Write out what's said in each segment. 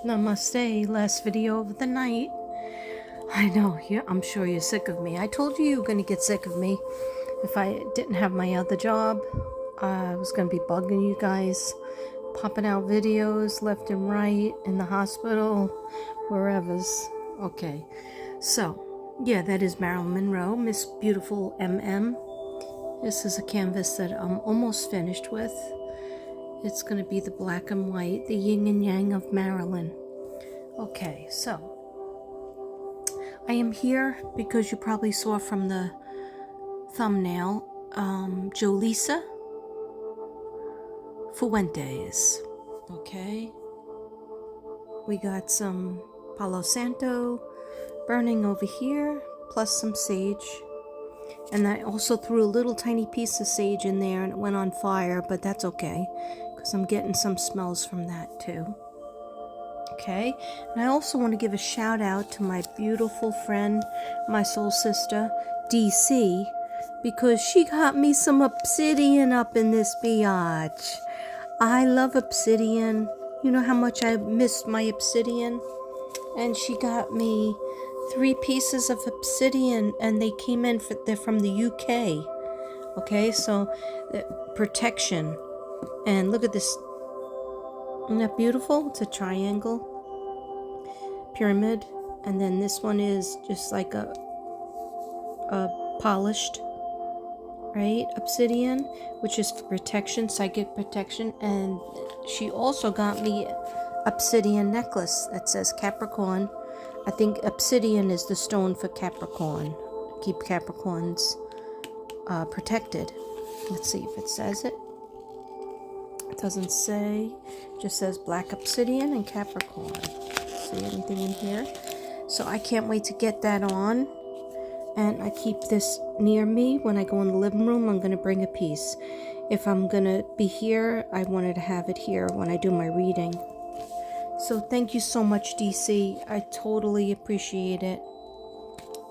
Namaste, last video of the night. I know, I'm sure you're sick of me. I told you were going to get sick of me. If I didn't have my other job, I was going to be bugging you guys, popping out videos left and right in the hospital, wherever's. Okay, so, yeah, that is Marilyn Monroe, Miss Beautiful MM. This is a canvas that I'm almost finished with. It's going to be the black and white, the yin and yang of Marilyn. Okay, so I am here because you probably saw from the thumbnail, Jolissa Fuentes. Okay, we got some Palo Santo burning over here, plus some sage. And I also threw a little tiny piece of sage in there and it went on fire, but that's okay because I'm getting some smells from that too. Okay, and I also want to give a shout out to my beautiful friend, my soul sister, DC, because she got me some obsidian up in this biatch. I love obsidian. You know how much I missed my obsidian? And she got me 3 pieces of obsidian, and they came in, they're from the UK. Okay, so protection. And look at this. Isn't that beautiful? It's a triangle pyramid, and then this one is just like a polished, right, obsidian, which is protection, psychic protection. And she also got me obsidian necklace that says Capricorn. I think obsidian is the stone for Capricorn. Keep Capricorns protected. Let's see if it says it. It doesn't say, just says black obsidian and Capricorn. See anything in here? So I can't wait to get that on. And I keep this near me. When I go in the living room, I'm going to bring a piece. If I'm going to be here, I wanted to have it here when I do my reading. So thank you so much, DC. I totally appreciate it.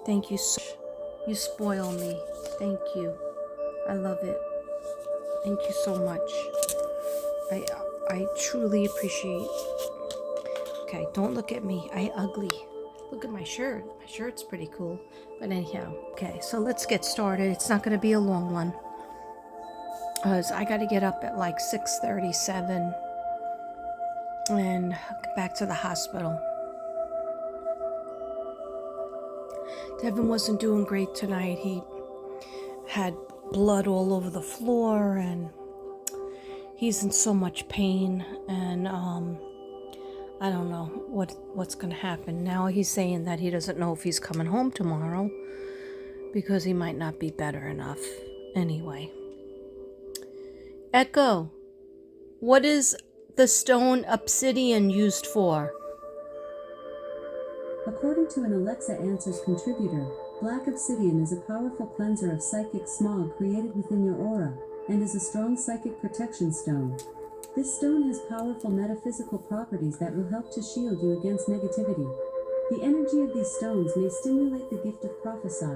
Thank you so much. You spoil me. Thank you. I love it. Thank you so much. I truly appreciate. Okay, don't look at me. I ugly. Look at my shirt. My shirt's pretty cool. But anyhow, okay, so let's get started. It's not going to be a long one, because I got to get up at like 6:37 and get back to the hospital. Devin wasn't doing great tonight. He had blood all over the floor, and he's in so much pain, and I don't know what's going to happen. Now he's saying that he doesn't know if he's coming home tomorrow because he might not be better enough. Anyway. Echo, what is the stone obsidian used for? According to an Alexa Answers contributor, black obsidian is a powerful cleanser of psychic smog created within your aura, and is a strong psychic protection stone. This stone has powerful metaphysical properties that will help to shield you against negativity. The energy of these stones may stimulate the gift of prophecy.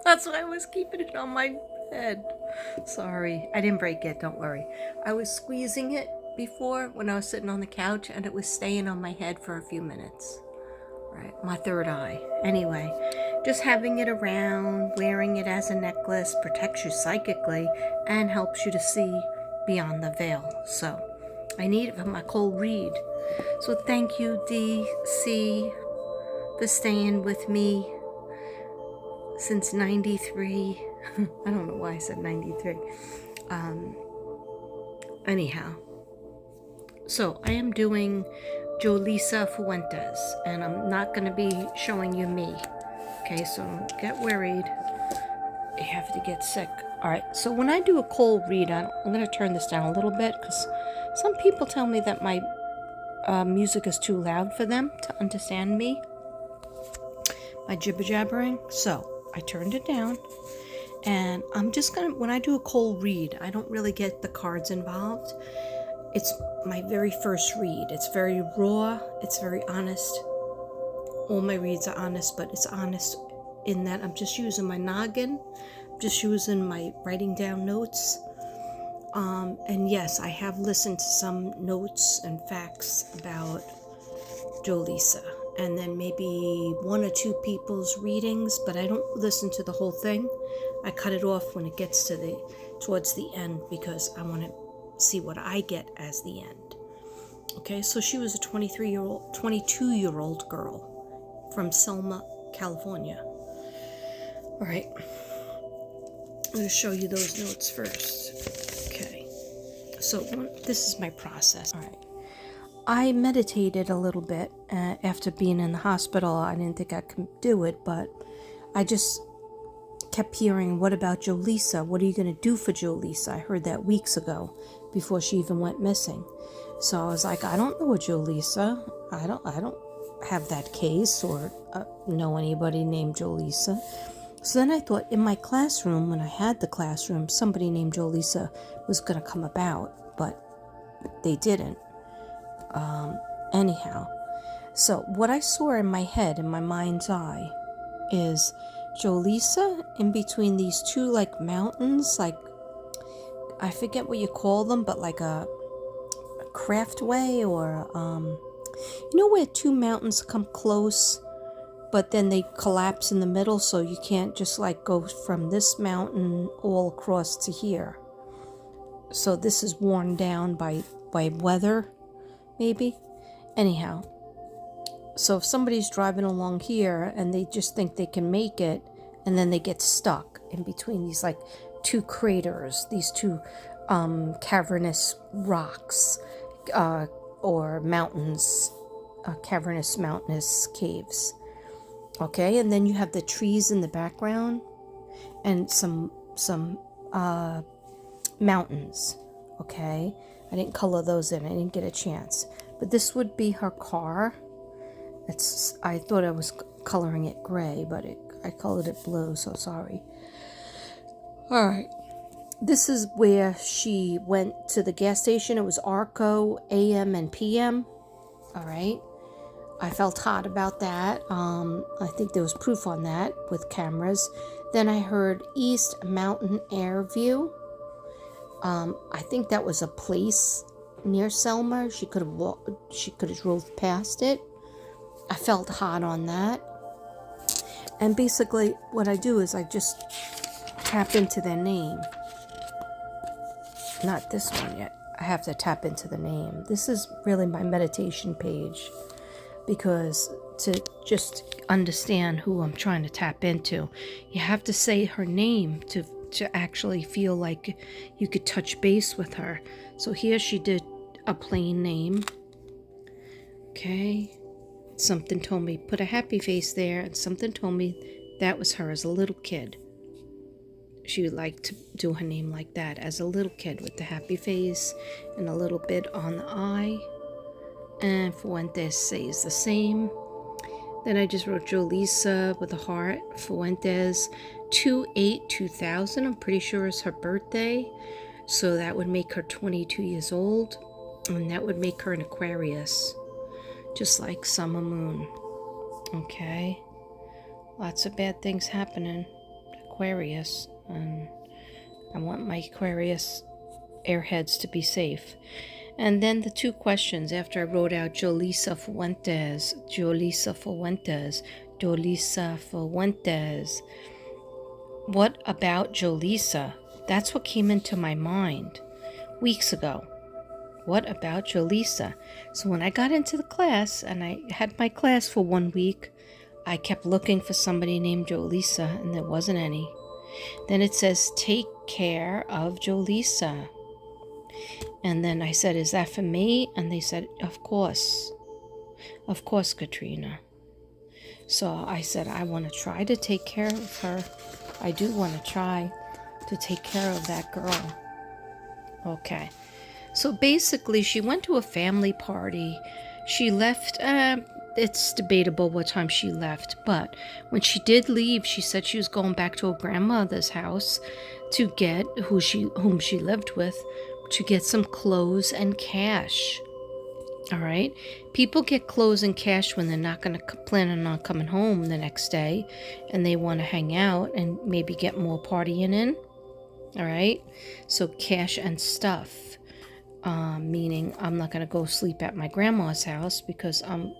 That's why I was keeping it on my head. Sorry, I didn't break it, don't worry. I was squeezing it before when I was sitting on the couch, and it was staying on my head for a few minutes. Right, my third eye. Anyway, just having it around, wearing it as a necklace protects you psychically and helps you to see beyond the veil. So I need it for my cold read. So thank you, DC, for staying with me since 93. I don't know why I said 93. Anyhow, so I am doing Jolissa Fuentes, and I'm not going to be showing you me. Okay, so don't get worried. You have to get sick. Alright, so when I do a cold read, I'm going to turn this down a little bit because some people tell me that my music is too loud for them to understand me. My jibber jabbering. So I turned it down, and I'm just going to, when I do a cold read, I don't really get the cards involved. It's my very first read. It's very raw. It's very honest. All my reads are honest, but it's honest in that I'm just using my noggin, just using my writing down notes. And yes, I have listened to some notes and facts about Jolissa, and then maybe one or two people's readings, but I don't listen to the whole thing. I cut it off when it gets to towards the end, because I want to see what I get as the end. Okay, so she was a 22-year-old girl from Selma, California. All right, I'm going to show you those notes first. Okay, so this is my process. All right, I meditated a little bit after being in the hospital. I didn't think I could do it, but I just kept hearing, what about Jolissa? What are you going to do for Jolissa? I heard that weeks ago, before she even went missing. So I was like, I don't know a Jolissa. I don't have that case or know anybody named Jolissa. So then I thought, in my classroom, when I had the classroom, somebody named Jolissa was going to come about, but they didn't. Anyhow, so what I saw in my head, in my mind's eye, is Jolissa in between these two like mountains, like, I forget what you call them, but like a craftway, or you know where two mountains come close but then they collapse in the middle, so you can't just like go from this mountain all across to here. So this is worn down by weather, maybe. Anyhow, so if somebody's driving along here and they just think they can make it, and then they get stuck in between these like two craters, these two cavernous rocks or mountains, cavernous mountainous caves. Okay, and then you have the trees in the background and some mountains. Okay, I didn't color those in. I didn't get a chance. But this would be her car. I thought I was coloring it gray, but I colored it blue, so sorry. All right. This is where she went to the gas station. It was Arco, AM and PM. All right. I felt hot about that. I think there was proof on that with cameras. Then I heard East Mountain Air View. I think that was a place near Selma. She could have drove past it. I felt hot on that. And basically what I do is I just tap into their name. Not this one yet. I have to tap into the name. This is really my meditation page, because to just understand who I'm trying to tap into, you have to say her name to actually feel like you could touch base with her. So here she did a plain name. Okay. Something told me put a happy face there, and something told me that was her as a little kid. She would like to do her name like that as a little kid, with the happy face and a little bit on the eye. And Fuentes says the same. Then I just wrote Jolissa with a heart. Fuentes 2/8/2000. I'm pretty sure is her birthday. So that would make her 22 years old. And that would make her an Aquarius. Just like Summer Moon. Okay. Lots of bad things happening. Aquarius. And I want my Aquarius airheads to be safe. And then the two questions after I wrote out Jolissa Fuentes, Jolissa Fuentes, Jolissa Fuentes. What about Jolissa? That's what came into my mind weeks ago. What about Jolissa? So when I got into the class, and I had my class for 1 week, I kept looking for somebody named Jolissa, and there wasn't any. Then it says, take care of Jolissa. And then I said, is that for me? And they said, of course. Of course, Katrina. So I said, I want to try to take care of her. I do want to try to take care of that girl. Okay. So basically, she went to a family party. She left, it's debatable what time she left, but when she did leave, she said she was going back to her grandmother's house to get whom she lived with, to get some clothes and cash. All right. People get clothes and cash when they're not going to plan on coming home the next day and they want to hang out and maybe get more partying in. All right. So cash and stuff, meaning I'm not going to go sleep at my grandma's house because I'm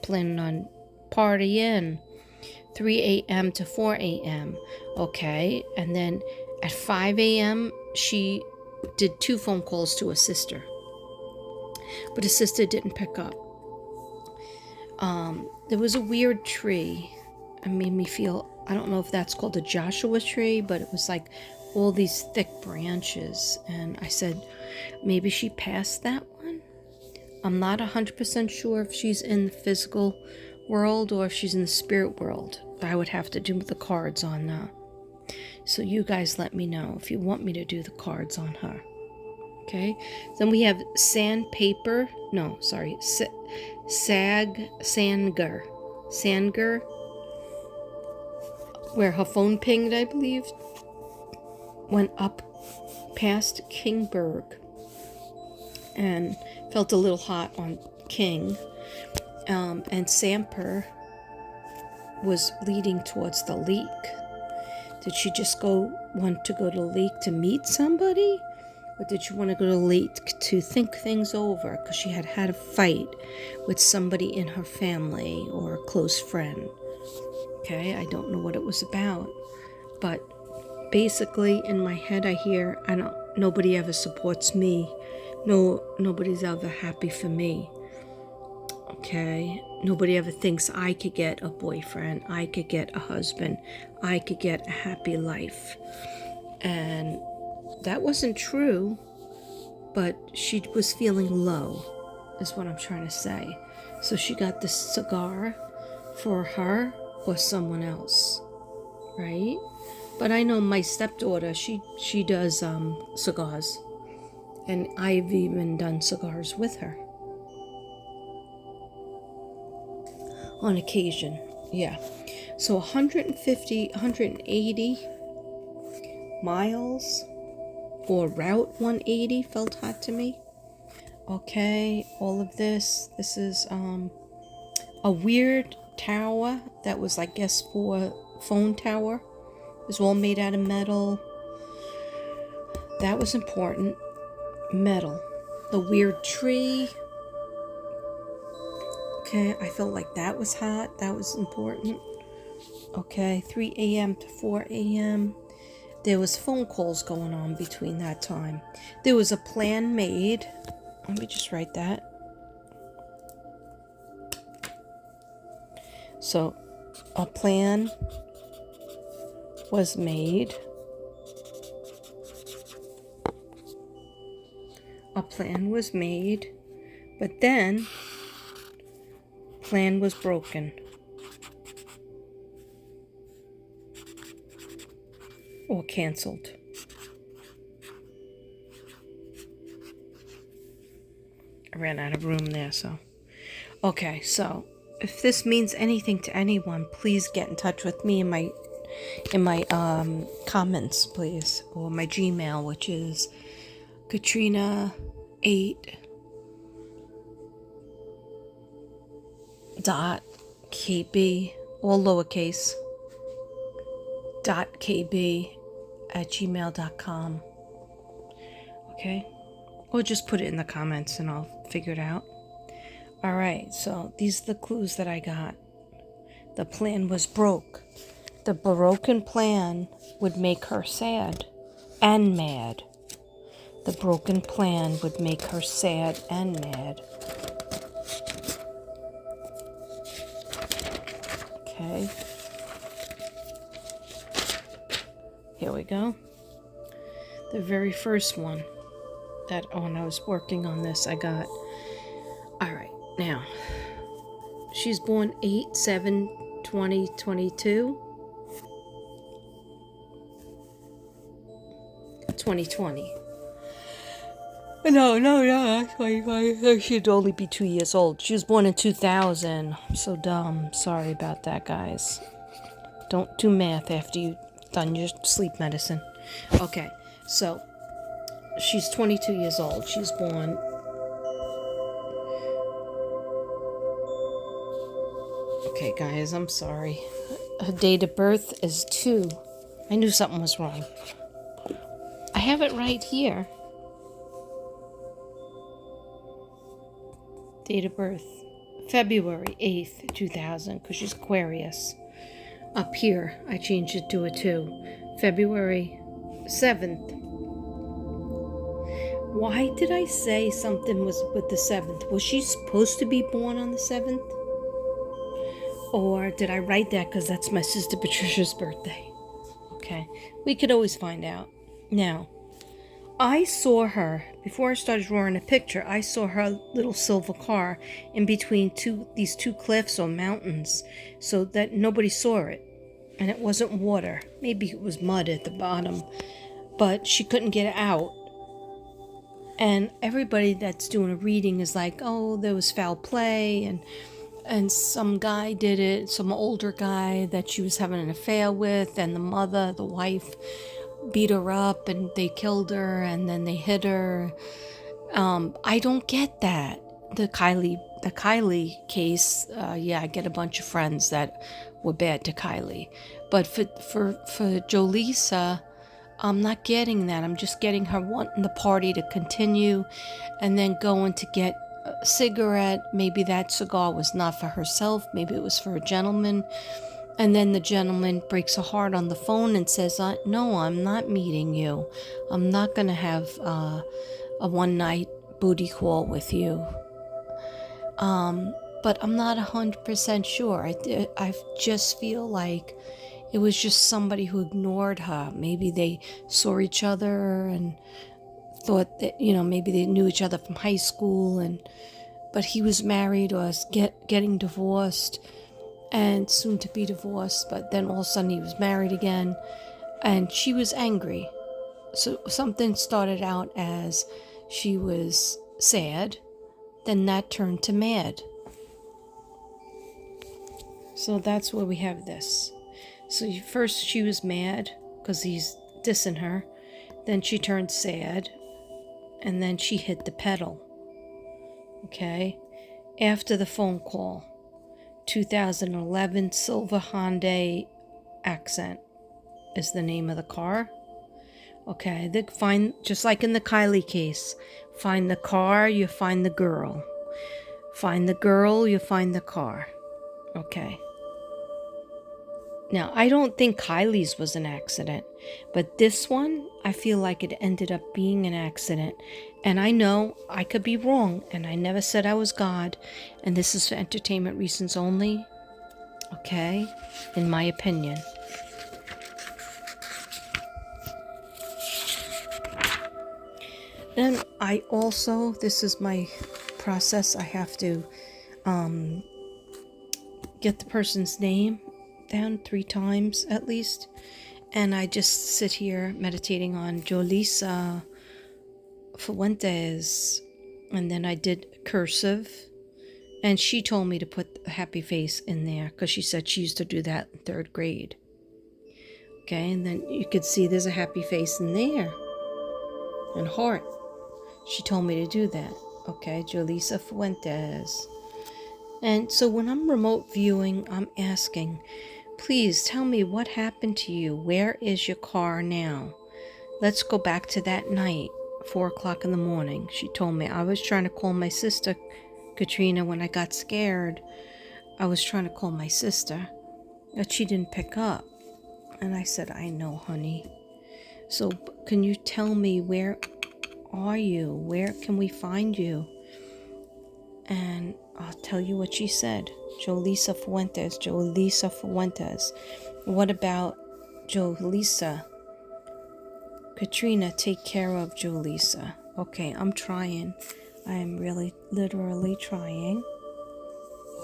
planning on partying 3 a.m. to 4 a.m. Okay. And then at 5 a.m., she did 2 phone calls to a sister. But his sister didn't pick up. There was a weird tree. It made me feel, I don't know if that's called a Joshua tree, but it was like all these thick branches. And I said, maybe she passed that one? I'm not 100% sure if she's in the physical world or if she's in the spirit world. I would have to do the cards on that. So you guys let me know if you want me to do the cards on her. Okay, then we have Sanger, where her phone pinged, I believe, went up past Kingberg and felt a little hot on King, and Samper was leading towards the lake. Did she just want to go to the lake to meet somebody? Or did you want to go to the lake to think things over because she had had a fight with somebody in her family or a close friend? Okay, I don't know what it was about. But basically in my head I hear, nobody ever supports me. Nobody's ever happy for me. Okay, nobody ever thinks I could get a boyfriend, I could get a husband, I could get a happy life. And that wasn't true, but she was feeling low, is what I'm trying to say. So she got this cigar for her or someone else, right? But I know my stepdaughter, she does cigars, and I've even done cigars with her on occasion. Yeah. So 150, 180 miles or Route 180 felt hot to me. Okay, all of this is a weird tower that was, I guess, for phone tower. It was all made out of metal. That was important. Metal. The weird tree. Okay, I felt like that was hot. That was important. Okay, 3 a.m. to 4 a.m. There was phone calls going on between that time. There was a plan made. Let me just write that. So, a plan was made. A plan was made, but then plan was broken. Or canceled. I ran out of room there, so. Okay, so if this means anything to anyone, please get in touch with me in my comments, please, or my Gmail, which is Katrina8.kb, all lowercase, .kb@gmail.com. Okay? Or just put it in the comments and I'll figure it out. Alright, so these are the clues that I got. The plan was broke. The broken plan would make her sad and mad. The broken plan would make her sad and mad. Okay. Here we go. The very first one that when I was working on this, I got. Alright, now. She's born 8/7/2022. 2020. No, that's 25. She'd only be 2 years old. She was born in 2000. I'm so dumb. Sorry about that, guys. Don't do math after you've done your sleep medicine. Okay, so she's 22 years old. She's born Okay, guys, I'm sorry. Her date of birth is 2. I knew something was wrong. I have it right here. Date of birth, February 8th, 2000, because she's Aquarius. Up here, I changed it to a 2. February 7th. Why did I say something was with the 7th? Was she supposed to be born on the 7th? Or did I write that because that's my sister Patricia's birthday? Okay, we could always find out. Now, I saw her, before I started drawing a picture, I saw her little silver car in between these two cliffs or mountains so that nobody saw it. And it wasn't water. Maybe it was mud at the bottom. But she couldn't get out. And everybody that's doing a reading is like, oh, there was foul play, and some guy did it, some older guy that she was having an affair with, and the mother, the wife, beat her up and they killed her and then they hit her. I don't get that. The Kylie case, yeah, I get a bunch of friends that were bad to Kylie. But for JOIissa, I'm not getting that. I'm just getting her wanting the party to continue and then going to get a cigarette. Maybe that cigar was not for herself. Maybe it was for a gentleman. And then the gentleman breaks her heart on the phone and says, no, I'm not meeting you. I'm not going to have a one-night booty call with you. But I'm not 100% sure. I just feel like it was just somebody who ignored her. Maybe they saw each other and thought that, maybe they knew each other from high school, but he was married or getting divorced and soon to be divorced, but then all of a sudden he was married again and she was angry. So something started out as she was sad, then that turned to mad. So that's where we have this. So first she was mad because he's dissing her. Then she turned sad. And then she hit the pedal. Okay? After the phone call, 2011 Silver Hyundai Accent is the name of the car. Okay, just like in the Kylie case, find the car, you find the girl. Find the girl, you find the car. Okay. Now, I don't think Kylie's was an accident, but this one, I feel like it ended up being an accident. And I know I could be wrong, and I never said I was God, and this is for entertainment reasons only, okay, in my opinion. Then I also, this is my process, I have to get the person's name down 3 times at least, and I just sit here meditating on Jolissa, Fuentes, and then I did cursive, and she told me to put a happy face in there because she said she used to do that in 3rd grade. Okay, and then you could see there's a happy face in there and heart. She told me to do that. Okay, Jolissa Fuentes. And so when I'm remote viewing, I'm asking, please tell me what happened to you. Where is your car now? Let's go back to that night, 4 o'clock in the morning. She told me I was trying to call my sister, Katrina, when I got scared. I was trying to call my sister, but she didn't pick up. And I said, I know, honey. So can you tell me, where are you? Where can we find you? And I'll tell you what she said. Jolissa Fuentes, Jolissa Fuentes. What about Jolissa? Katrina, take care of Jolissa. Okay, I'm trying. I am really, literally trying.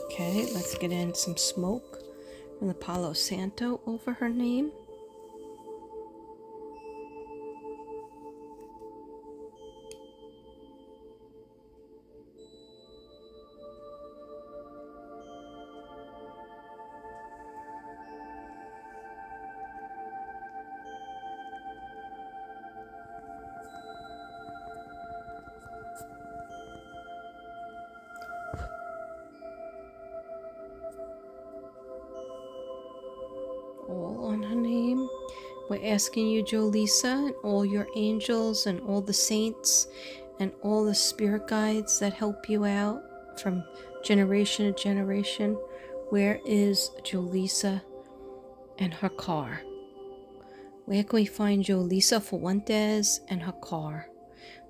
Okay, let's get in some smoke from the Palo Santo over her name. on her name. We're asking you, Jolissa, and all your angels and all the saints and all the spirit guides that help you out from generation to generation. Where is Jolissa and her car? Where can we find Jolissa Fuentes and her car?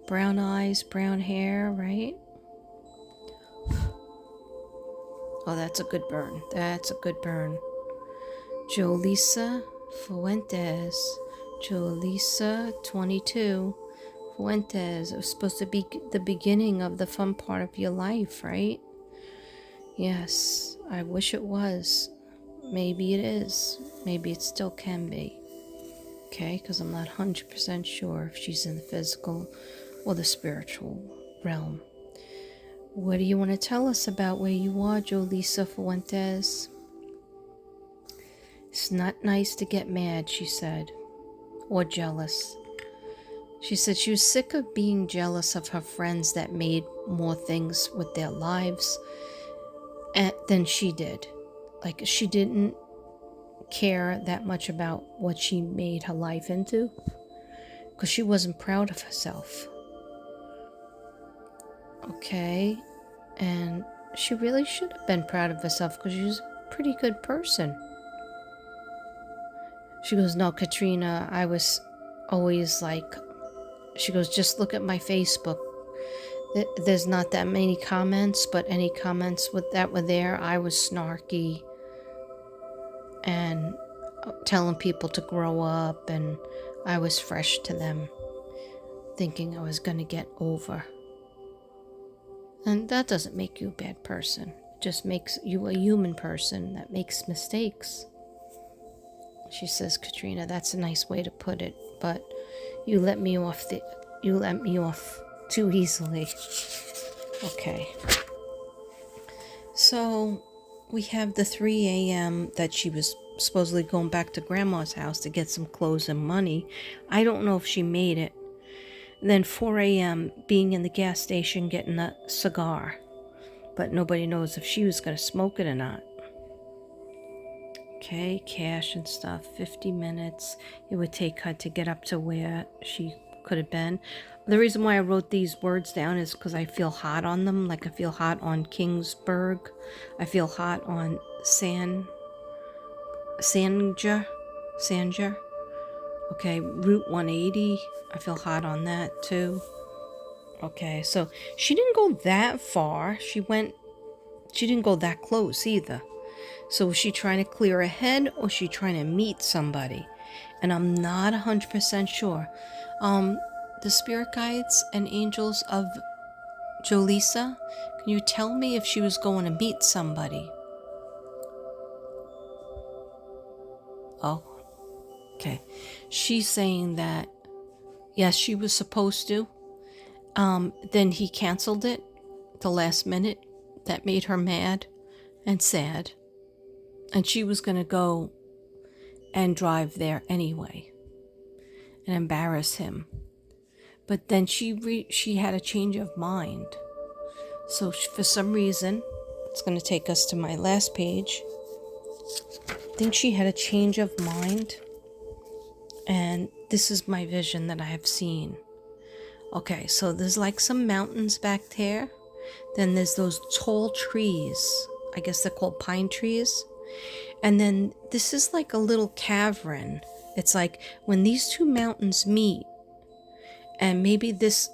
Brown eyes, brown hair, right? Oh, that's a good burn. That's a good burn. Jolissa Fuentes. Jolissa 22 Fuentes. It was supposed to be the beginning of the fun part of your life, right? Yes, I wish it was. Maybe it is. Maybe it still can be. Okay, because I'm not 100% sure if she's in the physical or the spiritual realm. What do you want to tell us about where you are, Jolissa Fuentes? It's not nice to get mad, she said, or jealous. She said she was sick of being jealous of her friends that made more things with their lives than she did. Like, she didn't care that much about what she made her life into because she wasn't proud of herself. Okay, and she really should have been proud of herself because she was a pretty good person. She goes, no, Katrina, I was always like, she goes, just look at my Facebook. There's not that many comments, but any comments that were there, I was snarky and telling people to grow up, and I was fresh to them, thinking I was going to get over. And that doesn't make you a bad person. It just makes you a human person that makes mistakes. She says, Katrina, that's a nice way to put it, but you let me off too easily. Okay. So we have the 3 a.m. that she was supposedly going back to grandma's house to get some clothes and money. I don't know if she made it. And then 4 a.m. being in the gas station getting a cigar. But nobody knows if she was going to smoke it or not. Okay, cash and stuff. 50 minutes it would take her to get up to where she could have been. The reason why I wrote these words down is because I feel hot on them. Like I feel hot on Kingsburg. I feel hot on Sanja. Okay, Route 180. I feel hot on that too. Okay, so she didn't go that far. She didn't go that close either. So was she trying to clear a head or was she trying to meet somebody? And I'm not 100% sure. The spirit guides and angels of Jolissa, can you tell me if she was going to meet somebody? Oh, okay. She's saying that, yes, she was supposed to. Then he canceled it at the last minute. That made her mad and sad. And she was going to go and drive there anyway and embarrass him. But then she had a change of mind. So for some reason, it's going to take us to my last page. I think she had a change of mind. And this is my vision that I have seen. Okay, so there's like some mountains back there. Then there's those tall trees. I guess they're called pine trees. And then this is like a little cavern. It's like when these two mountains meet, and maybe this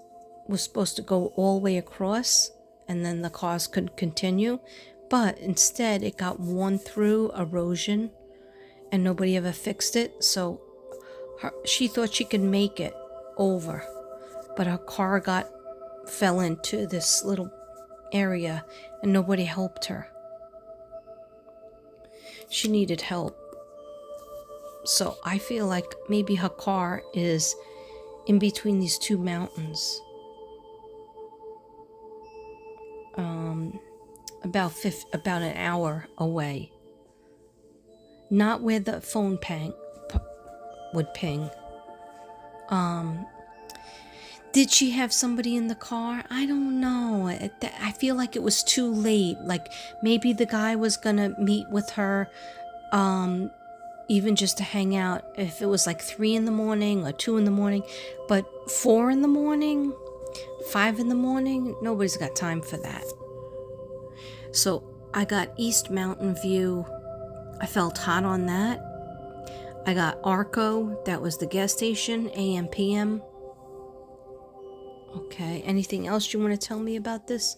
was supposed to go all the way across, and then the cars could continue. But instead, it got worn through erosion, and nobody ever fixed it. So she thought she could make it over, but her car fell into this little area, and nobody helped her. She needed help. So I feel like maybe her car is in between these two mountains. About an hour away. Not where the phone would ping. Did she have somebody in the car? I don't know. I feel like it was too late. Like maybe the guy was gonna meet with her even just to hang out, if it was like 3 in the morning or 2 in the morning, but 4 in the morning, 5 in the morning, nobody's got time for that. So I got East Mountain View. I felt hot on that. I got Arco, that was the gas station, AM, PM. Okay, anything else you want to tell me about this?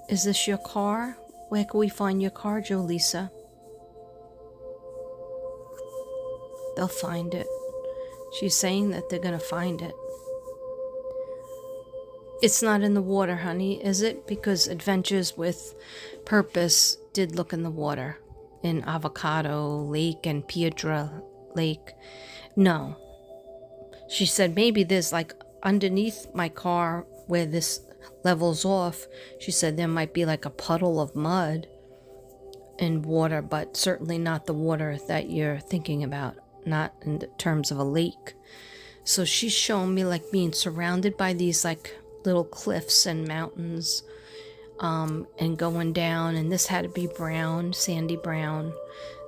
Is this your car? Where can we find your car, Jolissa? They'll find it. She's saying that they're going to find it. It's not in the water, honey, is it? Because Adventures with Purpose did look in the water. In Avocado Lake and Piedra Lake. No. She said maybe there's like underneath my car where this levels off. She said there might be like a puddle of mud and water, but certainly not the water that you're thinking about. Not in terms of a lake. So she's showing me like being surrounded by these like little cliffs and mountains, and going down, and this had to be brown, sandy brown.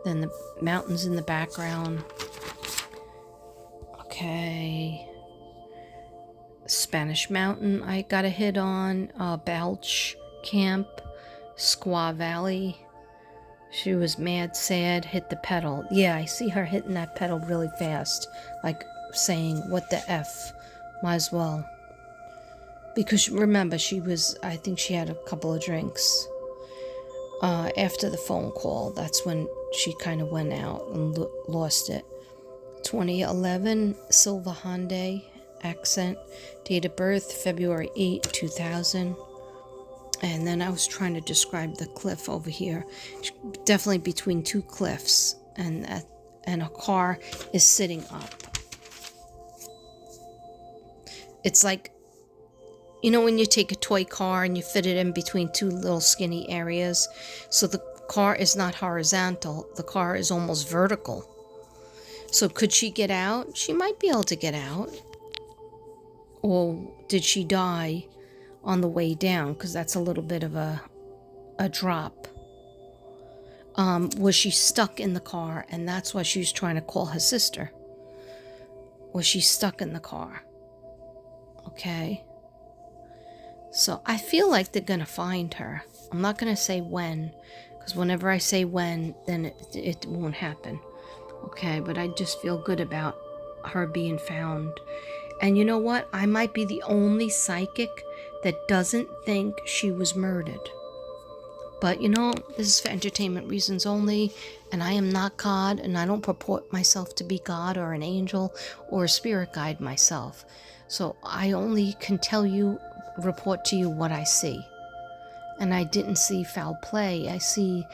Then the mountains in the background. Okay. Spanish Mountain I got a hit on. Balch Camp, Squaw Valley. She was mad, sad, hit the pedal. Yeah, I see her hitting that pedal really fast. Like saying, what the F? Might as well. Because remember, I think she had a couple of drinks. After the phone call, that's when she kind of went out and lost it. 2011, Silva Hyundai Accent. Date of birth, February 8, 2000. And then I was trying to describe the cliff over here. Definitely between two cliffs. And a car is sitting up. It's like, you know when you take a toy car and you fit it in between two little skinny areas? So the car is not horizontal. The car is almost vertical. So could she get out? She might be able to get out. Or did she die on the way down? Because that's a little bit of a drop. Was she stuck in the car and that's why she was trying to call her sister? Was she stuck in the car? Okay. So I feel like they're going to find her. I'm not going to say when, because whenever I say when, then it won't happen. Okay, but I just feel good about her being found. And you know what? I might be the only psychic that doesn't think she was murdered. But you know, this is for entertainment reasons only, and I am not God, and I don't purport myself to be God or an angel or a spirit guide myself. So I only can report to you what I see. And I didn't see foul play. I see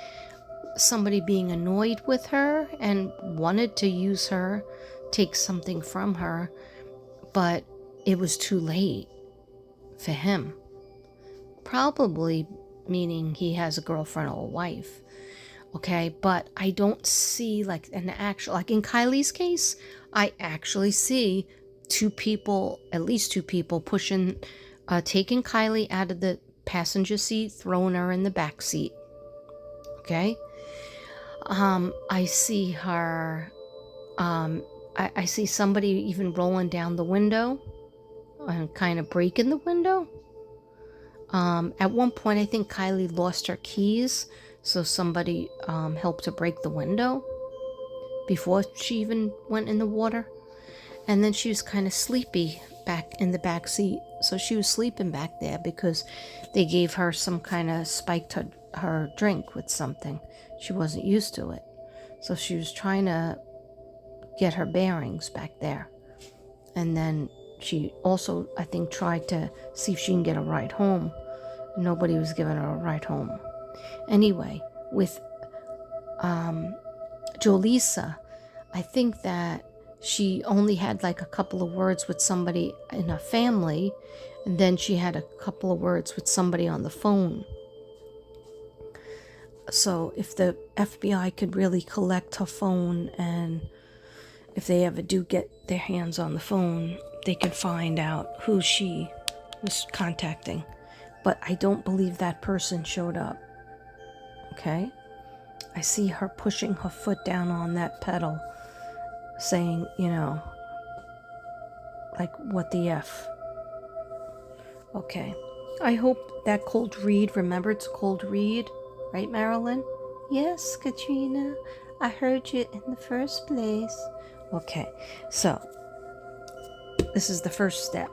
somebody being annoyed with her and wanted to use her, take something from her, but it was too late for him. Probably meaning he has a girlfriend or a wife. Okay, but I don't see like in Kylie's case, I actually see at least two people pushing, taking Kylie out of the passenger seat, throwing her in the back seat. Okay. I see her, I see somebody even rolling down the window and kind of breaking the window. At one point, I think Kylie lost her keys, so somebody helped her break the window before she even went in the water. And then she was kind of sleepy back in the back seat. So she was sleeping back there because they gave her some kind of spiked her drink with something. She wasn't used to it. So she was trying to get her bearings back there. And then she also, I think, tried to see if she can get a ride home. Nobody was giving her a ride home. Anyway, with Jolissa, I think that she only had like a couple of words with somebody in her family, and then she had a couple of words with somebody on the phone. So if the FBI could really collect her phone, and if they ever do get their hands on the phone, they could find out who she was contacting. But I don't believe that person showed up. Okay? I see her pushing her foot down on that pedal, saying, you know, like, what the F? Okay. I hope that cold read, remember it's a cold read, right, Marilyn? Yes, Katrina. I heard you in the first place. Okay, so this is the first step.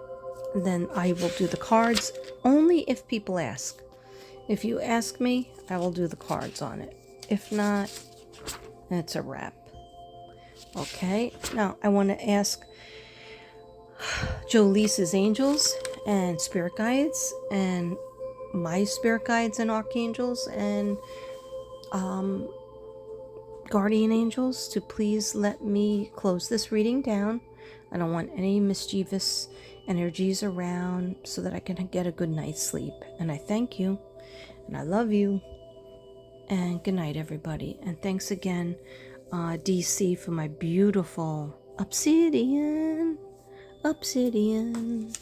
Then I will do the cards only if people ask. If you ask me, I will do the cards on it. If not, it's a wrap. Okay, now I want to ask Jolissa's angels and spirit guides and my spirit guides and archangels and guardian angels to please let me close this reading down. I don't want any mischievous energies around so that I can get a good night's sleep. And I thank you and I love you. And good night, everybody. And thanks again, DC, for my beautiful obsidian. Obsidian.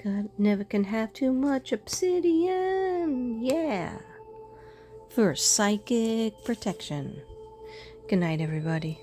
God never can have too much obsidian. Yeah. For psychic protection. Good night, everybody.